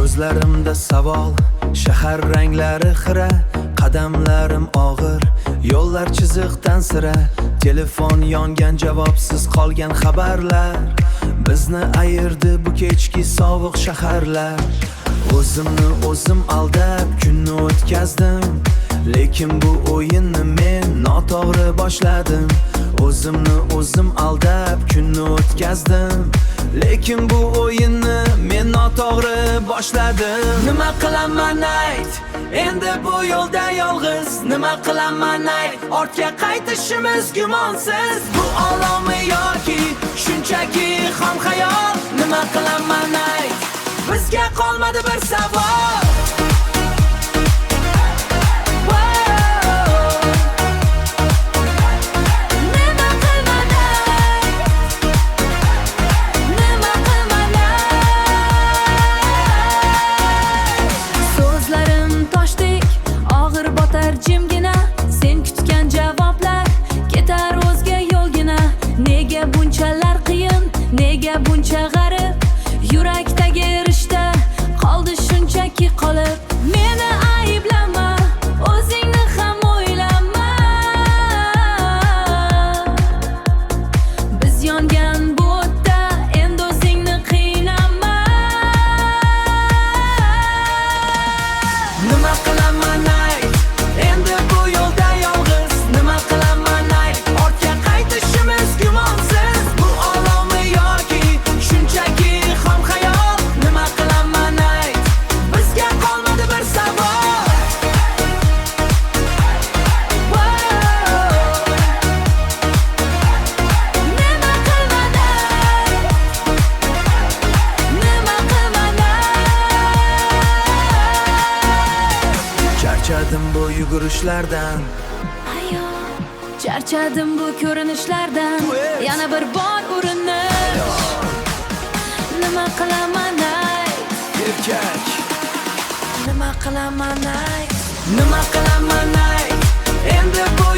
Ko'zlarimda savol, shahar ranglari xira, qadamlarim og'ir, yo'llar chiziqdan sira. Telefon yongan, javobsiz qolgan xabarlar, bizni ayirdi bu kechki sovuq shaharlar. O'zimni o'zim aldab kunni o'tkazdim, lekin bu o'yinni men noto'g'ri boshladim. O'zimni o'zim aldab kunni o'tkazdim, lekin bu o'yinni men noto'g'ri boshladim. Nima qilaman ayt, endi bu yo'lda yolg'iz. Nima qilaman ayt, ortga qaytishimiz gumonsiz. Bu olammi yoki shunchaki xom xayol? Nima qilaman ayt, bizga qolmadi bir savol. Jimgina sen kutgan javoblar ketar o'zga yo'lgina. Nega bunchalar qiyin, nega buncha g'arib, yurakdagi rishta qoldi shunchaki qolib. Meni ayblama, o'zingni ham o'ylama. Biz yongan bu o'tda endi o'zingni qiynama. Nima qilaman ayt, endi bu yo'lda yolg'iz. Nima qilaman ayt, ortga qaytishimiz gumonsiz. Bu olammi yoki shunchaki xom xayol? Nima qilaman ayt, bizga qolmadi bir savol. Nima qilman ayt, nima qilman ayt. Charchadim bu yugurishlardan, Ayo, charchadim bu ko'rinishlardan. Yana bir bor urinish. Nima qilaman ayt, erkak. nima qilaman ayt. Nima qilaman ayt, endi bu